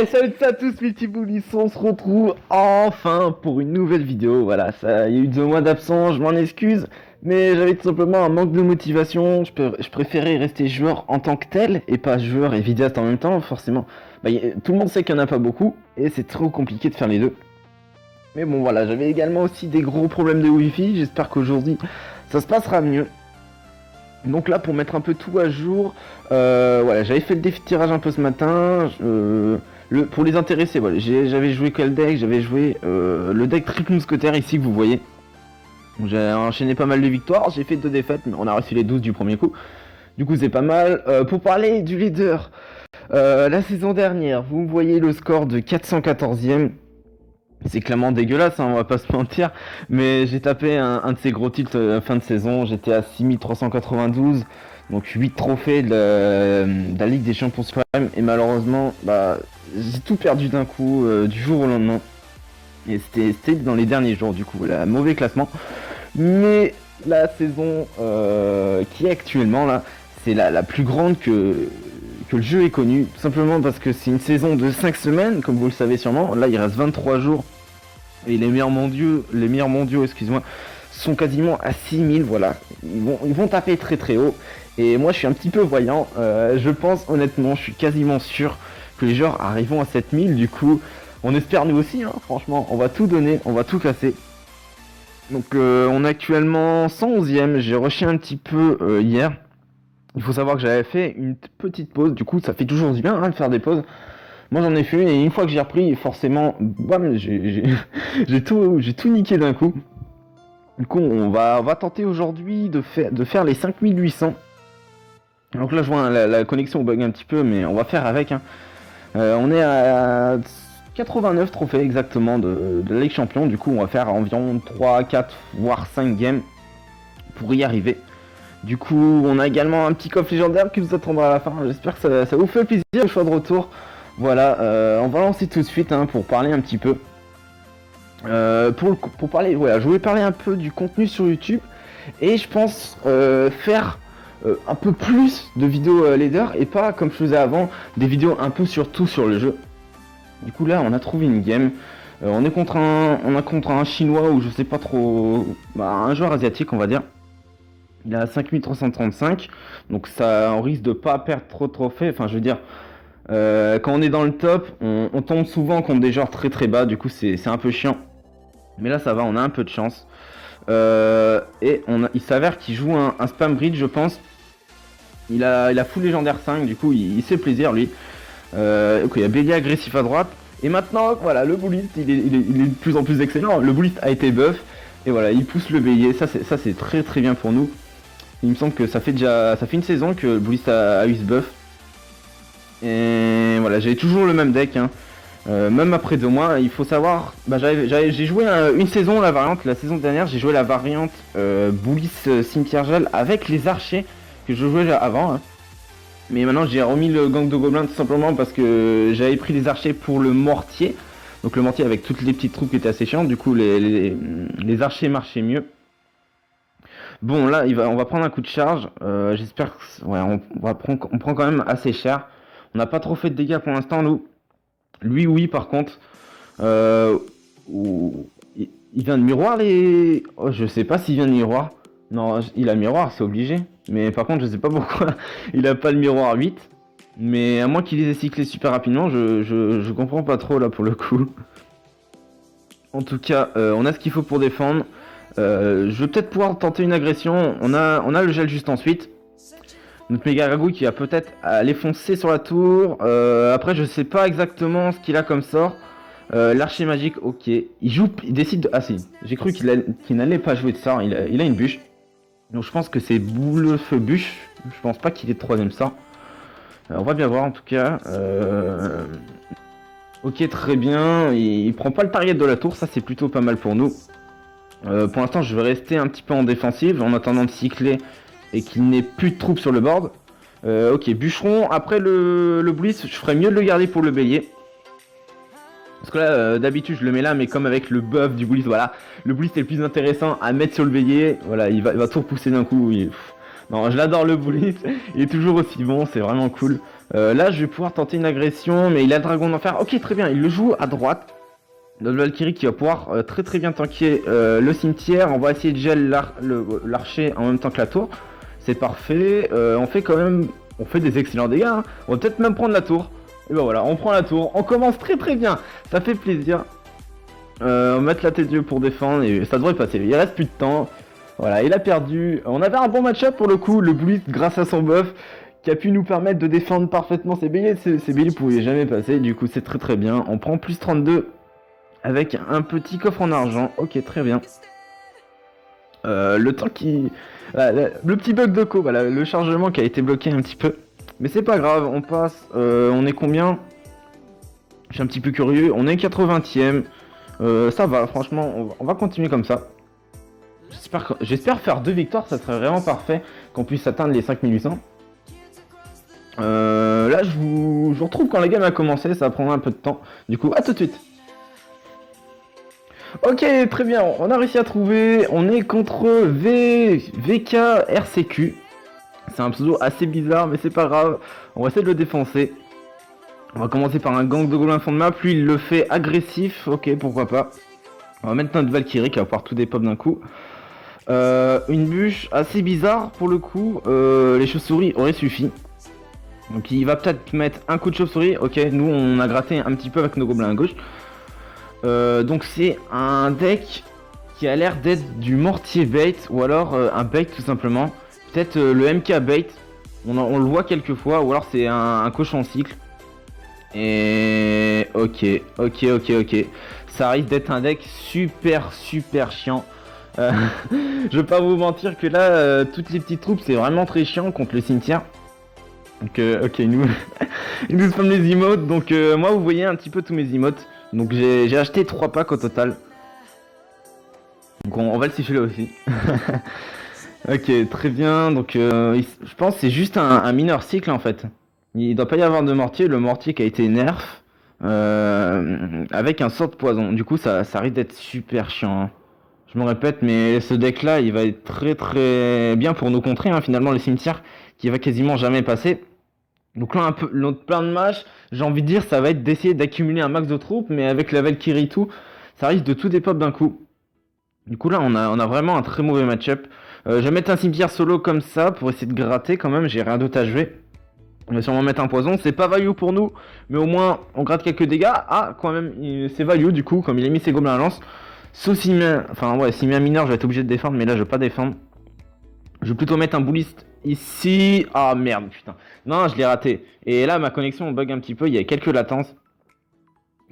Et salut à tous mes petits boulis, on se retrouve enfin pour une nouvelle vidéo. Voilà, ça, il y a eu 2 mois d'absence, je m'en excuse, mais j'avais tout simplement un manque de motivation. Je préférais rester joueur en tant que tel et pas joueur et vidéaste en même temps, forcément. Tout le monde sait qu'il n'y en a pas beaucoup et c'est trop compliqué de faire les deux. Mais bon, voilà, j'avais également aussi des gros problèmes de wifi. J'espère qu'aujourd'hui ça se passera mieux. Donc là, pour mettre un peu tout à jour, voilà, j'avais fait le défi de tirage un peu ce matin. Pour les intéressés, voilà, j'avais joué quel deck? J'avais joué le deck triple mousquetaire ici que vous voyez. J'ai enchaîné pas mal de victoires, j'ai fait 2 défaites, mais on a reçu les 12 du premier coup. Du coup, c'est pas mal. Pour parler du leader, la saison dernière, vous voyez le score de 414ème. C'est clairement dégueulasse, hein, on va pas se mentir, mais j'ai tapé un de ces gros titres fin de saison, j'étais à 6392, donc 8 trophées de la Ligue des Champions Suprêmes, et malheureusement, j'ai tout perdu d'un coup, du jour au lendemain, et c'était dans les derniers jours, du coup, là, mauvais classement, mais la saison qui est actuellement là, c'est la plus grande que le jeu est connu, tout simplement parce que c'est une saison de 5 semaines, comme vous le savez sûrement. Là, il reste 23 jours, et les meilleurs mondiaux, excuse-moi, sont quasiment à 6000, voilà. Ils vont taper très très haut, et moi je suis un petit peu voyant, je pense honnêtement, je suis quasiment sûr que les joueurs arriveront à 7000, du coup, on espère nous aussi, hein, franchement, on va tout donner, on va tout casser. Donc on est actuellement 111ème, j'ai rushé un petit peu hier. Il faut savoir que j'avais fait une petite pause, du coup ça fait toujours du bien hein, de faire des pauses. Moi j'en ai fait une et une fois que j'ai repris, forcément, bam, j'ai tout niqué d'un coup. Du coup on va tenter aujourd'hui de faire les 5800. Donc là je vois hein, la connexion bug un petit peu, mais on va faire avec. Hein. On est à 89 trophées exactement de la Ligue Champion, du coup on va faire environ 3, 4, voire 5 games pour y arriver. Du coup, on a également un petit coffre légendaire qui vous attendra à la fin. J'espère que ça vous fait plaisir le choix de retour. Voilà, on va lancer tout de suite hein, pour parler un petit peu. Pour parler, voilà, je voulais parler un peu du contenu sur YouTube et je pense faire un peu plus de vidéos leader et pas comme je faisais avant des vidéos un peu sur tout sur le jeu. Du coup là, on a trouvé une game. On est contre un chinois ou je sais pas trop, un joueur asiatique on va dire. Il a 5335, donc ça on risque de pas perdre trop de trophées. Enfin, je veux dire, quand on est dans le top, on tombe souvent contre des joueurs très très bas, du coup c'est un peu chiant. Mais là ça va, on a un peu de chance. Il s'avère qu'il joue un spam bridge, je pense. Il a full légendaire 5, du coup il se fait plaisir lui. Ok, il y a bélier agressif à droite. Et maintenant, voilà, le bullist il est de plus en plus excellent. Le bullist a été buff. Et voilà, il pousse le bélier, ça c'est très très bien pour nous. Il me semble que ça fait une saison que le bullist a eu ce buff. Et voilà, j'ai toujours le même deck, hein. Même après 2 mois, il faut savoir, j'ai joué une saison la variante, la saison dernière j'ai joué la variante bullist cimetière gel avec les archers que je jouais avant. Hein. Mais maintenant j'ai remis le gang de gobelins tout simplement parce que j'avais pris les archers pour le mortier. Donc le mortier avec toutes les petites troupes qui étaient assez chiantes, du coup les archers marchaient mieux. Bon là on va prendre un coup de charge, j'espère que ouais, on prend quand même assez cher. On n'a pas trop fait de dégâts pour l'instant nous. Lui oui par contre. Il vient de miroir les. Oh, je sais pas s'il vient de miroir. Non, il a miroir, c'est obligé. Mais par contre je sais pas pourquoi il a pas le miroir 8. Mais à moins qu'il les ait cyclés super rapidement, je comprends pas trop là pour le coup. En tout cas, on a ce qu'il faut pour défendre. Je vais peut-être pouvoir tenter une agression. On a le gel juste ensuite. Notre méga ragouille qui va peut-être aller foncer sur la tour. Après, je sais pas exactement ce qu'il a comme sort. L'archer magique, ok. Il décide de. Ah si, j'ai cru qu'il n'allait pas jouer de sort. Il a une bûche. Donc je pense que c'est boule feu bûche. Je pense pas qu'il ait de 3ème sort. On va bien voir en tout cas. Ok, très bien. Il prend pas le target de la tour. Ça, c'est plutôt pas mal pour nous. Pour l'instant, je vais rester un petit peu en défensive en attendant de cycler et qu'il n'ait plus de troupes sur le board. Ok, bûcheron. Après le bliss, je ferais mieux de le garder pour le bélier. Parce que là, d'habitude, je le mets là, mais comme avec le buff du bliss, voilà. Le bliss est le plus intéressant à mettre sur le bélier. Voilà, il va tout repousser d'un coup. Non, je l'adore le bliss. Il est toujours aussi bon, c'est vraiment cool. Là, je vais pouvoir tenter une agression, mais il a le dragon d'enfer. Ok, très bien, il le joue à droite. Notre Valkyrie qui va pouvoir très très bien tanker le cimetière. On va essayer de gel l'archer en même temps que la tour. C'est parfait. On fait quand même... On fait des excellents dégâts. Hein. On va peut-être même prendre la tour. Et ben voilà, on prend la tour. On commence très très bien. Ça fait plaisir. On va mettre la tête Dieu pour défendre et ça devrait passer. Il reste plus de temps. Voilà, il a perdu. On avait un bon match-up pour le coup. Le Bullet, grâce à son buff, qui a pu nous permettre de défendre parfaitement ses béliers. Ces béliers pouvaient jamais passer. Du coup, c'est très très bien. On prend plus 32 avec un petit coffre en argent. Ok, très bien. Le temps qui... le petit bug de co, voilà, le chargement qui a été bloqué un petit peu. Mais c'est pas grave, on passe. On est combien? Je suis un petit peu curieux. On est 80ème. Ça va, franchement, on va continuer comme ça. J'espère faire 2 victoires, ça serait vraiment parfait qu'on puisse atteindre les 5800. Là, je vous retrouve quand la game a commencé, ça prendra un peu de temps. Du coup, à tout de suite. Ok, très bien, on a réussi à trouver. On est contre VK RCQ. C'est un pseudo assez bizarre, mais c'est pas grave. On va essayer de le défoncer. On va commencer par un gang de gobelins fond de map. Lui, il le fait agressif. Ok, pourquoi pas. On va mettre notre Valkyrie qui va pouvoir tout dépop d'un coup. Une bûche assez bizarre pour le coup. Les chauves-souris auraient suffi. Donc il va peut-être mettre un coup de chauve-souris. Ok, nous on a gratté un petit peu avec nos gobelins à gauche. Donc c'est un deck qui a l'air d'être du mortier bait ou alors un bait tout simplement. Peut-être le MK bait. On le voit quelques fois ou alors c'est un cochon cycle. Et ok. Ça risque d'être un deck super chiant. Je vais pas vous mentir que là, toutes les petites troupes, c'est vraiment très chiant contre le cimetière. Donc ok, ils nous spam les emotes. Donc moi, vous voyez un petit peu tous mes emotes. Donc j'ai acheté 3 packs au total. Donc on va le siffler aussi. Ok, très bien. Donc je pense que c'est juste un mineur cycle en fait. Il doit pas y avoir de mortier. Le mortier qui a été nerf avec un sort de poison. Du coup, ça risque d'être super chiant. Hein. Je me répète, mais ce deck là, il va être très bien pour nous contrer. Hein, finalement, le cimetière qui va quasiment jamais passer. Donc là, un peu notre plan de match, j'ai envie de dire, ça va être d'essayer d'accumuler un max de troupes, mais avec la Valkyrie et tout, ça risque de tout dépop d'un coup. Du coup là, on a vraiment un très mauvais match-up. Je vais mettre un cimetière solo comme ça pour essayer de gratter quand même. J'ai rien d'autre à jouer. On va sûrement mettre un poison. C'est pas value pour nous, mais au moins on gratte quelques dégâts. Ah, quand même, c'est value du coup, comme il a mis ses gobelins à lance. Sauf s'il met, enfin ouais, s'il met un mineur, je vais être obligé de défendre, mais là je vais pas défendre. Je vais plutôt mettre un bouliste ici. Ah merde, putain. Non, je l'ai raté. Et là, ma connexion bug un petit peu. Il y a quelques latences.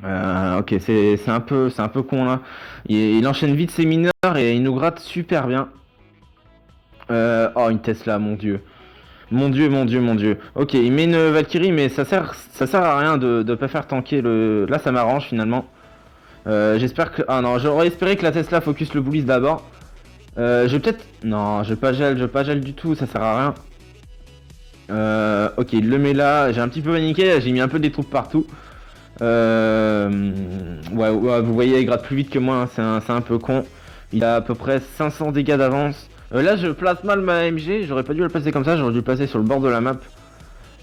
Ok, c'est un peu con là. Il enchaîne vite ses mineurs et il nous gratte super bien. Oh, une Tesla, mon dieu. Mon dieu. Ok, il met une Valkyrie, mais ça sert à rien de pas faire tanker le. Là, ça m'arrange finalement. J'espère que. Ah non, j'aurais espéré que la Tesla focus le bullis d'abord. Je vais peut-être... Non, je vais pas gel du tout, ça sert à rien. Ok, il le met là, j'ai un petit peu paniqué, j'ai mis un peu des troupes partout. Ouais, vous voyez, il gratte plus vite que moi, hein, c'est un peu con. Il a à peu près 500 dégâts d'avance. Là, je place mal ma AMG, j'aurais pas dû le placer comme ça, j'aurais dû le placer sur le bord de la map.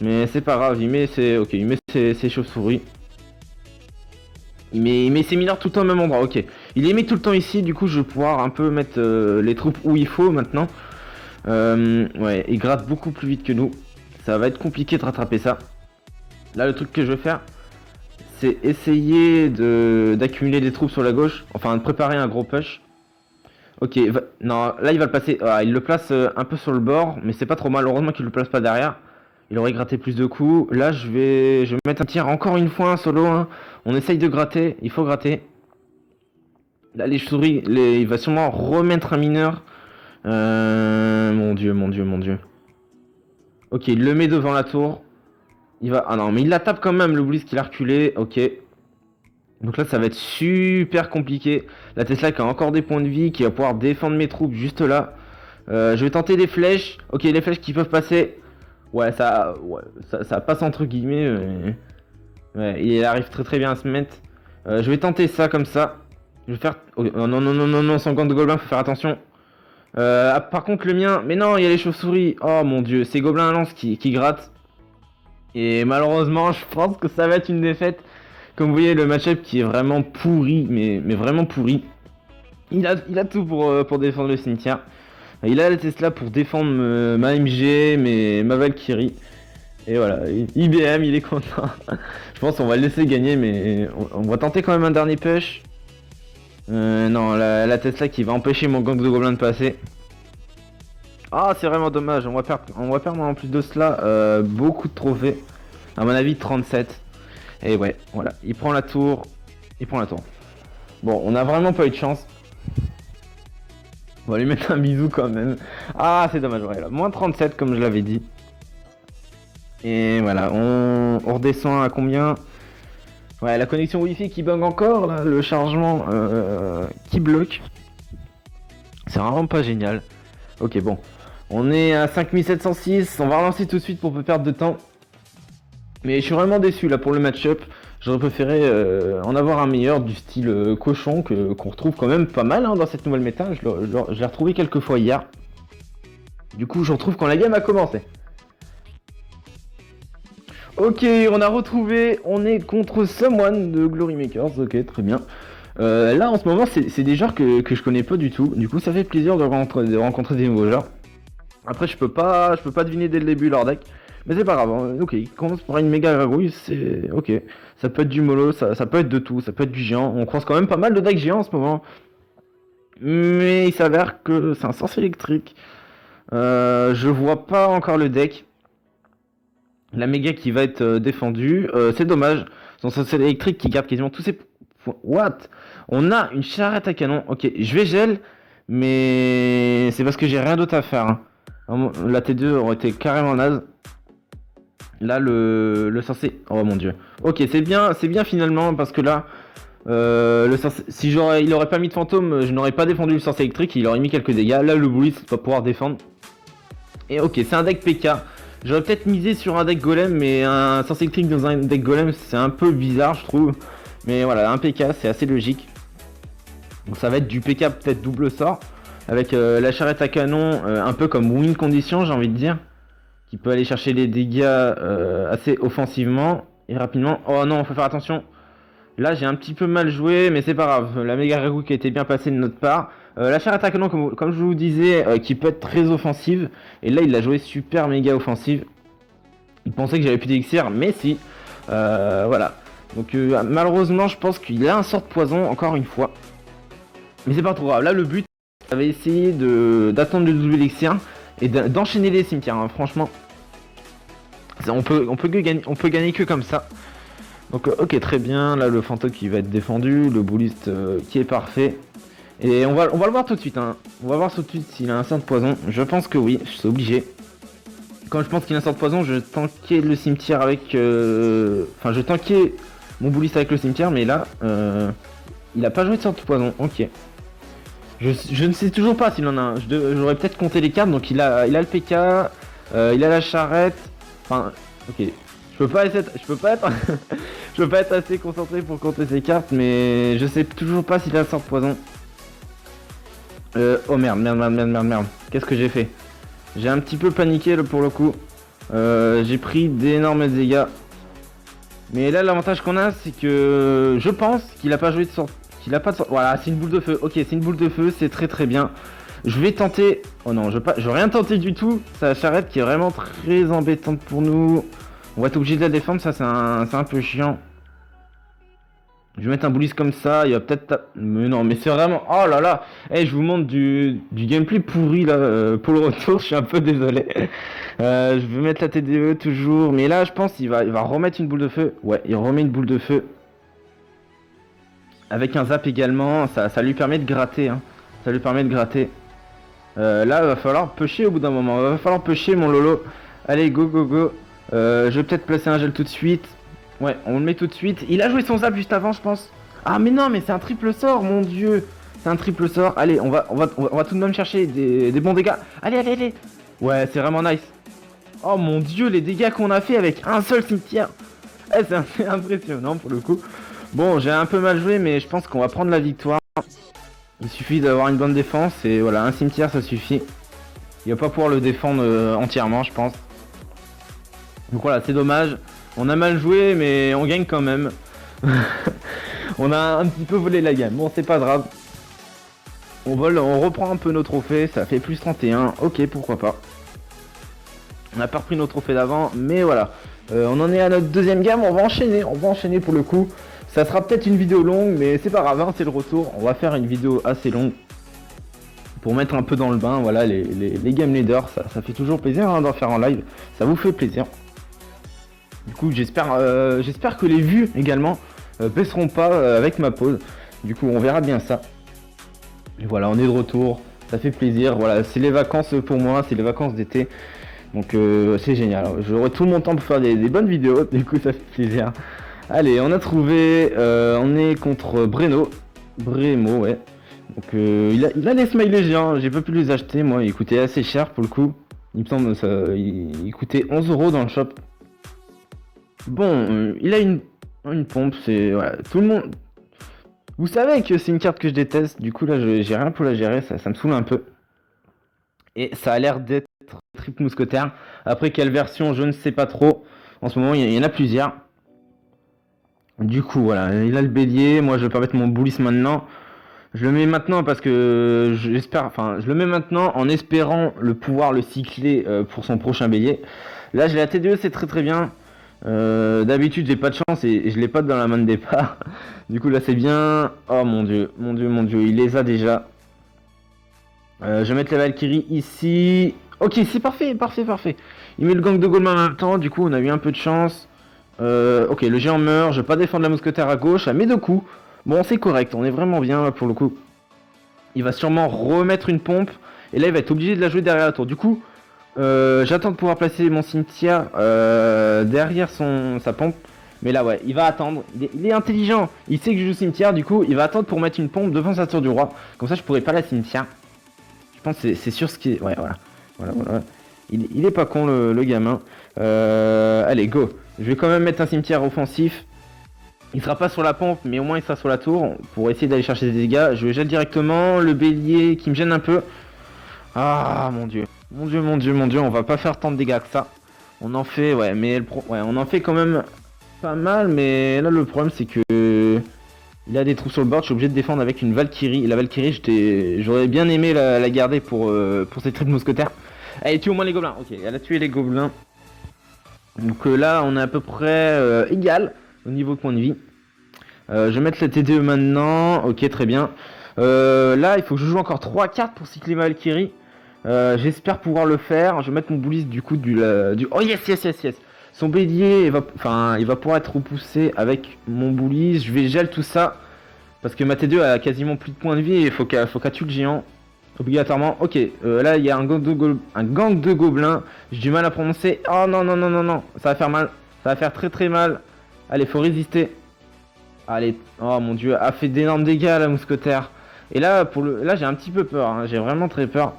Mais c'est pas grave, il met ses chauves-souris. Il met ses mineurs tout le temps au même endroit, ok. Il les met tout le temps ici, du coup je vais pouvoir un peu mettre les troupes où il faut maintenant. Ouais, il gratte beaucoup plus vite que nous. Ça va être compliqué de rattraper ça. Là, le truc que je vais faire, c'est essayer d'accumuler des troupes sur la gauche. Enfin, de préparer un gros push. Ok, non, là il va le passer. Ah, il le place un peu sur le bord, mais c'est pas trop mal. Heureusement qu'il le place pas derrière. Il aurait gratté plus de coups. Là, je vais mettre un tir encore une fois, un solo. Hein. On essaye de gratter. Il faut gratter. Là, les souris, il va sûrement remettre un mineur. Mon dieu. Ok, il le met devant la tour. Il va... Ah non, mais il la tape quand même, le Bliss qu'il a reculé. Ok. Donc là, ça va être super compliqué. La Tesla qui a encore des points de vie, qui va pouvoir défendre mes troupes juste là. Je vais tenter des flèches. Ok, les flèches qui peuvent passer. Ouais, ça passe entre guillemets. Ouais, il arrive très bien à se mettre. Je vais tenter ça comme ça. Je vais faire... Oh, non, sans gants de gobelin, faut faire attention. Par contre, le mien... Mais non, il y a les chauves-souris. Oh mon dieu, c'est gobelin à lance qui gratte. Et malheureusement, je pense que ça va être une défaite. Comme vous voyez, le match-up qui est vraiment pourri, mais vraiment pourri. Il a tout pour défendre le cimetière. Il a la Tesla pour défendre ma MG, ma Valkyrie. Et voilà, IBM, il est content. Je pense qu'on va le laisser gagner, mais on va tenter quand même un dernier push. Non, la Tesla qui va empêcher mon gang de gobelins de passer. Ah, c'est vraiment dommage. On va perdre en plus de cela beaucoup de trophées. À mon avis, 37. Et ouais, voilà. Il prend la tour. Bon, on a vraiment pas eu de chance. On va lui mettre un bisou quand même. Ah, c'est dommage. Ouais, là. Moins 37, comme je l'avais dit. Et voilà, on redescend à combien? Ouais, la connexion Wi-Fi qui bug encore, là, le chargement qui bloque. C'est vraiment pas génial. Ok, bon. On est à 5706, on va relancer tout de suite pour pas perdre de temps. Mais je suis vraiment déçu là pour le match-up. J'aurais préféré en avoir un meilleur du style cochon qu'on retrouve quand même pas mal dans cette nouvelle méta. Je l'ai retrouvé quelques fois hier. Du coup, je retrouve quand la game a commencé. Ok, on a retrouvé, on est contre Someone de Glory Makers, ok, très bien. Là, en ce moment, c'est des joueurs que je connais pas du tout. Du coup, ça fait plaisir de rencontrer des nouveaux joueurs. Après, je peux pas deviner dès le début leur deck. Mais c'est pas grave, hein. Ok, il commence par une méga gargouille, c'est ok. Ça peut être du mollo, ça peut être de tout, ça peut être du géant. On croise quand même pas mal de decks géants en ce moment. Mais il s'avère que c'est un sorcier électrique. Je vois pas encore le deck. La méga qui va être défendue, c'est dommage. Son sorcier électrique qui garde quasiment tous ses points. What? On a une charrette à canon. Ok, je vais gel, mais c'est parce que j'ai rien d'autre à faire. Hein. La T2 aurait été carrément naze. Là, le sorcier. Oh mon dieu. Ok, c'est bien finalement parce que là, le sorcier, si il aurait pas mis de fantôme, je n'aurais pas défendu le sorcier électrique. Il aurait mis quelques dégâts. Là, le bully va pouvoir défendre. Et ok, c'est un deck PK. J'aurais peut-être misé sur un deck golem, mais un sorcier électrique dans un deck golem, c'est un peu bizarre, je trouve. Mais voilà, un PK, c'est assez logique. Donc ça va être du PK peut-être double sort, avec la charrette à canon, un peu comme win condition, j'ai envie de dire, qui peut aller chercher les dégâts assez offensivement et rapidement. Oh non, faut faire attention. Là, j'ai un petit peu mal joué, mais c'est pas grave. La méga ragou qui a été bien passée de notre part. La charrette à canon, comme je vous disais, qui peut être très offensive. Et là, il l'a joué super méga offensive. Il pensait que j'avais plus d'élixir, mais si. Voilà. Donc malheureusement, je pense qu'il a un sort de poison, encore une fois. Mais c'est pas trop grave. Là, le but, j'avais essayé d'attendre le double élixir et d'enchaîner les cimetières. Hein. Franchement, on peut gagner que comme ça. Donc ok, très bien. Là, le fantôme qui va être défendu, le bouliste qui est parfait. Et on va le voir tout de suite. Hein. On va voir tout de suite s'il a un sort de poison. Je pense que oui, c'est obligé. Quand je pense qu'il a un sort de poison, je tankais le cimetière avec... Enfin, je tankais mon bouliste avec le cimetière, mais là, il a pas joué de sort de poison. Ok. Je ne sais toujours pas s'il en a un. J'aurais peut-être compté les cartes. Donc il a le PK, il a la charrette. Enfin, ok. Je peux pas être, je peux pas être assez concentré pour compter ses cartes, mais je sais toujours pas s'il a un sort de poison. Oh merde. Qu'est-ce que j'ai fait? J'ai un petit peu paniqué pour le coup. J'ai pris d'énormes dégâts. Mais là, l'avantage qu'on a, c'est que je pense qu'il a pas joué de sort. Qu'il a pas de sort. Voilà, c'est une boule de feu. Ok, c'est une boule de feu, c'est très bien. Je vais tenter. Oh non, je vais rien tenter du tout. C'est la charrette qui est vraiment très embêtante pour nous. On va être obligé de la défendre, ça c'est un peu chiant. Je vais mettre un bouliste comme ça, il va peut-être... Mais non, mais c'est vraiment... Oh là là. Eh, je vous montre du gameplay pourri là pour le retour, je suis un peu désolé. Je vais mettre la TDE toujours. Mais là, je pense qu'il va remettre une boule de feu. Ouais, il remet une boule de feu. Avec un zap également, ça lui permet de gratter. Hein. Ça lui permet de gratter. Là, il va falloir pusher au bout d'un moment. Il va falloir pusher mon Lolo. Allez, go. Je vais peut-être placer un gel tout de suite. Ouais, on le met tout de suite. Il a joué son zap juste avant, je pense. Ah, mais non, mais c'est un triple sort, mon dieu. C'est un triple sort. Allez, on va tout de même chercher des bons dégâts. Allez. Ouais, c'est vraiment nice. Oh mon dieu, les dégâts qu'on a fait avec un seul cimetière. Eh, c'est assez impressionnant pour le coup. Bon, j'ai un peu mal joué, mais je pense qu'on va prendre la victoire. Il suffit d'avoir une bonne défense et voilà, un cimetière ça suffit. Il va pas pouvoir le défendre entièrement, je pense. Donc voilà, c'est dommage. On a mal joué, mais on gagne quand même. On a un petit peu volé la game. Bon, c'est pas grave. On reprend un peu nos trophées. Ça fait plus 31. Ok, pourquoi pas. On n'a pas repris nos trophées d'avant, mais voilà. On en est à notre deuxième game. On va enchaîner pour le coup. Ça sera peut-être une vidéo longue, mais c'est pas grave, hein, c'est le retour. On va faire une vidéo assez longue pour mettre un peu dans le bain. Voilà, les game leaders, ça fait toujours plaisir hein, d'en faire en live. Ça vous fait plaisir. Du coup, j'espère que les vues également baisseront pas avec ma pause. Du coup, on verra bien ça. Et voilà, on est de retour. Ça fait plaisir. Voilà, c'est les vacances pour moi, c'est les vacances d'été. Donc c'est génial. J'aurai tout mon temps pour faire des bonnes vidéos. Du coup, ça fait plaisir. Allez, on a trouvé. On est contre Breno. Bremo, ouais. Donc il a des smileys géants. J'ai pas pu les acheter. Moi, ils coûtaient assez cher pour le coup. Il me semble il coûtait 11 € dans le shop. Bon, il a une pompe. C'est voilà, tout le monde. Vous savez que c'est une carte que je déteste. Du coup, là, j'ai rien pour la gérer. Ça me saoule un peu. Et ça a l'air d'être triple mousquetaire. Après, quelle version, je ne sais pas trop. En ce moment, il y en a plusieurs. Du coup, voilà, il a le bélier. Moi, je vais pas mettre mon boulis maintenant. Je le mets maintenant parce que j'espère. Enfin, je le mets maintenant en espérant pouvoir le cycler pour son prochain bélier. Là, j'ai la TDE, c'est très très bien. D'habitude, j'ai pas de chance et je l'ai pas dans la main de départ. Du coup, là, c'est bien. Oh mon dieu, mon dieu, mon dieu, il les a déjà. Je vais mettre la Valkyrie ici. Ok, c'est parfait, parfait, parfait. Il met le gang de Goldman en même temps, du coup on a eu un peu de chance. Ok, le géant meurt, je vais pas défendre la mousquetaire à gauche, à met deux coups. Bon, c'est correct, on est vraiment bien là pour le coup. Il va sûrement remettre une pompe, et là il va être obligé de la jouer derrière la tour. Du coup, j'attends de pouvoir placer mon cimetière derrière sa pompe. Mais là ouais, il va attendre, il est intelligent, il sait que je joue cimetière, du coup il va attendre pour mettre une pompe devant sa tour du roi. Comme ça je pourrais pas la cimetière. Je pense que c'est sûr ce qui est... Ouais, voilà. Voilà. Il est pas con, le gamin. Allez, go. Je vais quand même mettre un cimetière offensif. Il sera pas sur la pompe, mais au moins il sera sur la tour. Pour essayer d'aller chercher des dégâts. Je vais jeter directement. Le bélier qui me gêne un peu. Ah, mon dieu. Mon dieu, mon dieu, mon dieu. On va pas faire tant de dégâts que ça. On en fait, ouais, mais ouais, on en fait quand même pas mal. Mais là, le problème, c'est que... Il a des trous sur le board, je suis obligé de défendre avec une Valkyrie. Et la Valkyrie, j'aurais bien aimé la garder pour ces triples mousquetaires. Elle tue au moins les gobelins. Ok, elle a tué les gobelins. Donc là, on est à peu près égal au niveau point de vie. Je vais mettre la TDE maintenant. Ok, très bien. Là, il faut que je joue encore 3 cartes pour cycler ma Valkyrie. J'espère pouvoir le faire. Je vais mettre mon boulis du coup du... Oh yes, yes, yes, yes. Son bélier, il va pouvoir être repoussé avec mon boulis. Je vais gel tout ça. Parce que ma T2 a quasiment plus de points de vie et il faut qu'elle tue le géant. Obligatoirement. Ok, là il y a un gang de gobelins. J'ai du mal à prononcer. Oh non, non, non, non, non. Ça va faire mal. Ça va faire très très mal. Allez, faut résister. Allez. Oh mon dieu, a fait d'énormes dégâts la mousquetaire. Et là, là j'ai un petit peu peur. Hein. J'ai vraiment très peur.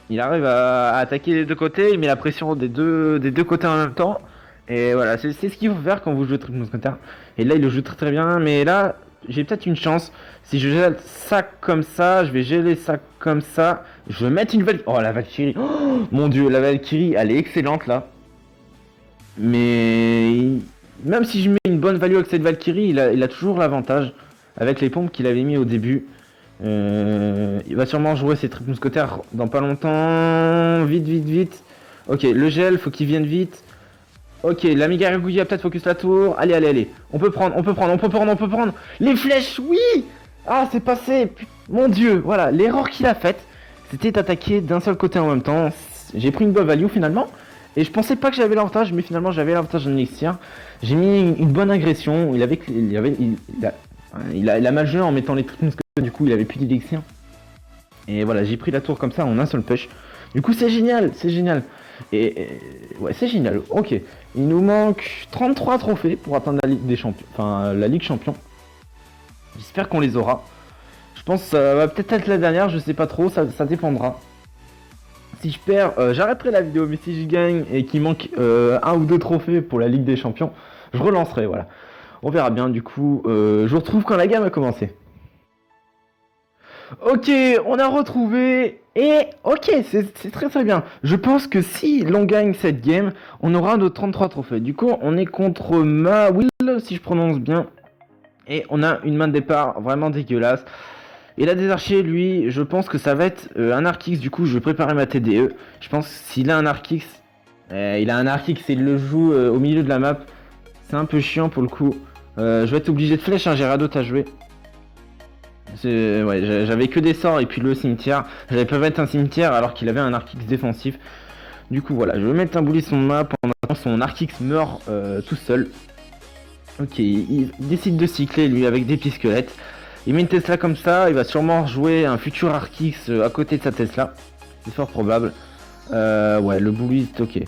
Il arrive à attaquer les deux côtés. Il met la pression des deux côtés en même temps. Et voilà, c'est ce qu'il faut faire quand vous jouez triple mousquetaire. Et là, il le joue très très bien. Mais là, j'ai peut-être une chance. Si je gèle ça comme ça, je vais geler ça comme ça. Je vais mettre une Valkyrie. Oh, la Valkyrie. Oh, mon dieu, la Valkyrie, elle est excellente là. Mais même si je mets une bonne value avec cette Valkyrie, il a toujours l'avantage. Avec les pompes qu'il avait mis au début. Il va sûrement jouer ses triples mousquetaires dans pas longtemps. Vite, vite, vite. Ok, le gel, faut qu'il vienne vite. Ok, l'ami Gargouille a peut-être focus la tour. Allez, allez, allez. On peut prendre. Les flèches, oui. Ah, c'est passé. Mon dieu, voilà. L'erreur qu'il a faite, c'était d'attaquer d'un seul côté en même temps. J'ai pris une bonne value finalement. Et je pensais pas que j'avais l'avantage, mais finalement j'avais l'avantage en élixir. J'ai mis une bonne agression. Il a mal joué en mettant les trucs mousquetaires. Du coup, il avait plus d'élixir. Et voilà, j'ai pris la tour comme ça en un seul push. Du coup, c'est génial, c'est génial. Ouais, c'est génial. Ok, il nous manque 33 trophées pour atteindre la Ligue des Champions. Enfin, la Ligue Champion. J'espère qu'on les aura. Je pense que ça va peut-être être la dernière, je sais pas trop, ça dépendra. Si je perds, j'arrêterai la vidéo, mais si je gagne et qu'il manque un ou deux trophées pour la Ligue des Champions, je relancerai, voilà. On verra bien, du coup, je vous retrouve quand la game a commencé. Ok, on a retrouvé. Et ok, c'est très très bien. Je pense que si l'on gagne cette game, on aura nos 33 trophées. Du coup, on est contre Mawil, si je prononce bien. Et on a une main de départ vraiment dégueulasse. Il a des archers, lui, je pense que ça va être un Arc X. Du coup, je vais préparer ma TDE. Je pense que s'il a un Arc X, il a un Arc X et il le joue au milieu de la map. C'est un peu chiant pour le coup. Je vais être obligé de flèche, hein, j'ai rien d'autre à jouer. Ouais, j'avais que des sorts et puis le cimetière. J'avais pas mettre un cimetière alors qu'il avait un Arc X défensif. Du coup, voilà, je vais mettre un boulet sur ma map pendant que son Arc X meurt tout seul. Ok, il décide de cycler lui avec des petits squelettes. Il met une Tesla comme ça, il va sûrement jouer un futur Arc X à côté de sa Tesla. C'est fort probable. Ouais, le bully, ok.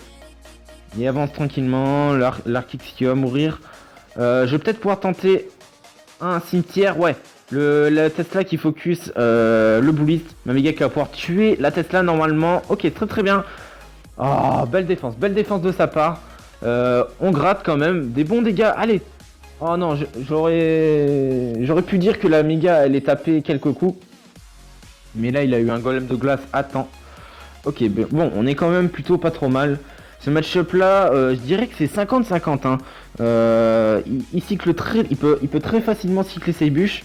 Il avance tranquillement, l'Arc X qui va mourir. Je vais peut-être pouvoir tenter un cimetière, ouais. La Tesla qui focus le bully. Ma méga qui va pouvoir tuer la Tesla normalement. Ok, très très bien. Oh, belle défense de sa part. On gratte quand même, des bons dégâts. Allez. Oh non, j'aurais pu dire que la méga elle est tapée quelques coups. Mais là il a eu un golem de glace à temps. Ok, bon, on est quand même plutôt pas trop mal. Ce match-up là, je dirais que c'est 50-50. Hein. Il cycle il peut très facilement cycler ses bûches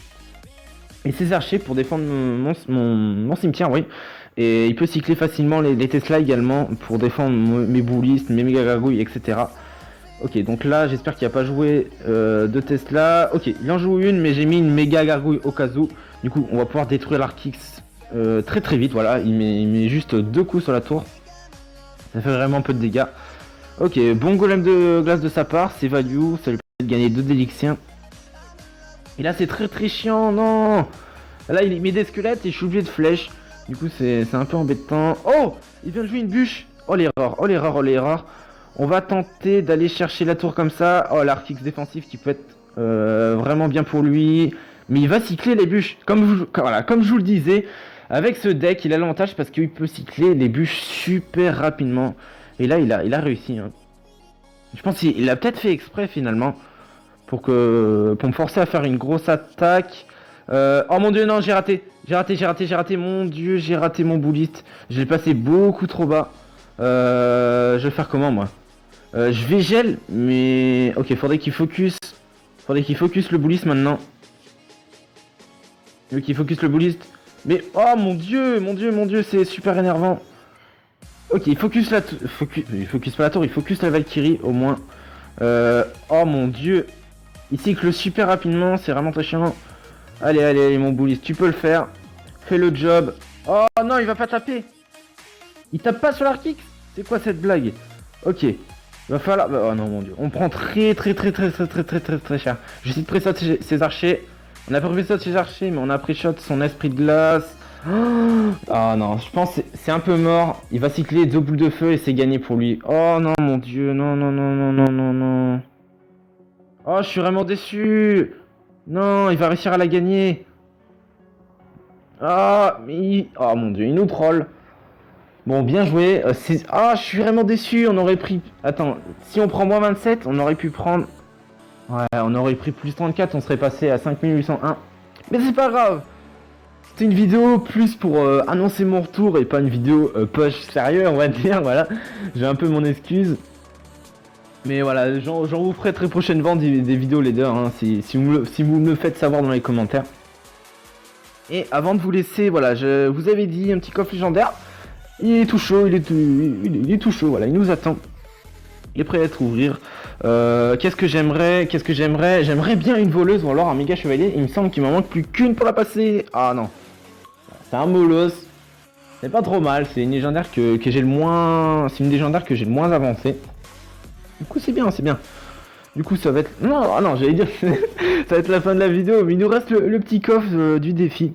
et ses archers pour défendre mon cimetière, oui. Et il peut cycler facilement les Tesla également pour défendre mes boulistes, mes méga gargouilles, etc. Ok, donc là, j'espère qu'il n'a pas joué de Tesla. Ok, il en joue une, mais j'ai mis une méga gargouille au cas où. Du coup, on va pouvoir détruire l'Arc X très très vite. Voilà, il met juste 2 coups sur la tour. Ça fait vraiment peu de dégâts. Ok, bon golem de glace de sa part, c'est value. Ça lui permet de gagner 2 d'élixir. Et là, c'est très très chiant, non. Là, il met des squelettes et je suis obligé de flèche. Du coup, c'est un peu embêtant. Oh, il vient de jouer une bûche. Oh l'erreur, oh l'erreur, oh l'erreur. On va tenter d'aller chercher la tour comme ça. Oh, l'Arc X défensif qui peut être vraiment bien pour lui. Mais il va cycler les bûches. Comme je vous le disais, avec ce deck, il a l'avantage parce qu'il peut cycler les bûches super rapidement. Et là, il a réussi. Hein. Je pense qu'il a peut-être fait exprès finalement. Pour me forcer à faire une grosse attaque. Oh mon dieu, non, j'ai raté. J'ai raté. Mon dieu, j'ai raté mon bouliste. Je l'ai passé beaucoup trop bas. Je vais faire comment moi? Je vais gel, mais ok, faudrait qu'il focus. Faudrait qu'il focus le bullist maintenant. Il veut qu'il focus le bullist. Mais oh mon dieu, c'est super énervant. Ok, il focus la il focus pas la tour, il focus la Valkyrie au moins. Oh mon dieu. Il cycle super rapidement, c'est vraiment très chiant. Allez, mon bullist, tu peux le faire. Fais le job. Oh non, il va pas taper. Il tape pas sur l'Arc X. C'est quoi cette blague? Ok. Il va falloir... Oh non mon dieu. On prend très cher. J'essaie de pré-shot ses archers. On a pas pré-shot ses archers, mais on a pré-shot son esprit de glace. Oh non, je pense que c'est un peu mort. Il va cycler 2 boules de feu et c'est gagné pour lui. Oh non mon dieu, non. Oh, je suis vraiment déçu. Non, il va réussir à la gagner. Ah, oh mon dieu, il nous troll. Bon, bien joué. Ah, je suis vraiment déçu. On aurait pris... Attends, si on prend moins 27, on aurait pu prendre... Ouais, on aurait pris plus 34, on serait passé à 5801. Mais c'est pas grave. C'était une vidéo plus pour annoncer mon retour et pas une vidéo push sérieux, on va dire, voilà. J'ai un peu mon excuse. Mais voilà, j'en vous ferai très prochainement des vidéos leader, hein, si vous me le faites savoir dans les commentaires. Et avant de vous laisser, voilà, je vous avais dit un petit coffre légendaire. Il est tout chaud, il est tout chaud, voilà, il nous attend. Il est prêt à être ouvrir. Qu'est-ce que j'aimerais? J'aimerais bien une voleuse ou alors un méga chevalier. Il me semble qu'il m'en manque plus qu'une pour la passer. Ah non. C'est un molos. C'est pas trop mal, c'est une légendaire que j'ai le moins. C'est une légendaire que j'ai le moins avancée. Du coup c'est bien. Du coup ça va être... Non, j'allais dire ça va être la fin de la vidéo, mais il nous reste le petit coffre du défi.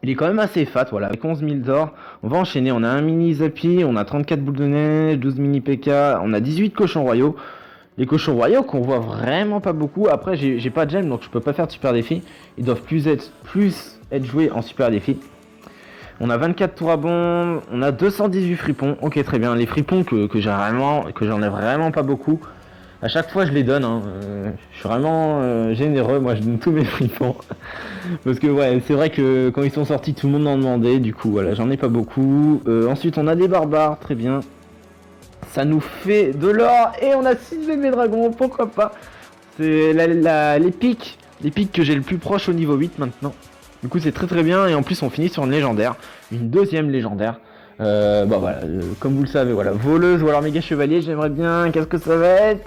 Il est quand même assez fat, voilà, avec 11 000 d'or. On va enchaîner, on a un mini Zappy, on a 34 boules de neige, 12 mini PK, on a 18 cochons royaux. Les cochons royaux qu'on voit vraiment pas beaucoup. Après j'ai pas de gemme donc je peux pas faire de super défi. Ils doivent plus être joués en super défi. On a 24 tours à bombe, on a 218 fripons. Ok, très bien, les fripons que j'en ai vraiment pas beaucoup. À chaque fois, je les donne. Hein. Je suis vraiment généreux. Moi, je donne tous mes fripons. Parce que, ouais, c'est vrai que quand ils sont sortis, tout le monde en demandait. Du coup, voilà, j'en ai pas beaucoup. Ensuite, on a des barbares. Très bien. Ça nous fait de l'or. Et on a 6 bébés dragons. Pourquoi pas? C'est l'épique. L'épique que j'ai le plus proche au niveau 8 maintenant. Du coup, c'est très très bien. Et en plus, on finit sur une légendaire. Une deuxième légendaire. Bah voilà, comme vous le savez, voilà, voleuse ou alors méga chevalier, j'aimerais bien, qu'est-ce que ça va être?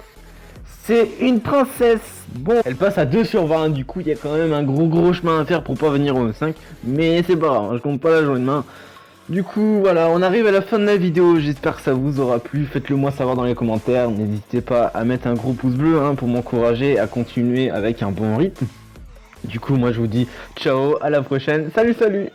C'est une princesse. Bon, elle passe à 2 sur 20, du coup il y a quand même un gros chemin à faire pour pas venir au 5, mais c'est pas grave, je compte pas la journée de main. Du coup voilà, on arrive à la fin de la vidéo, j'espère que ça vous aura plu, faites-le moi savoir dans les commentaires, n'hésitez pas à mettre un gros pouce bleu hein, pour m'encourager à continuer avec un bon rythme. Du coup moi je vous dis ciao, à la prochaine, salut salut.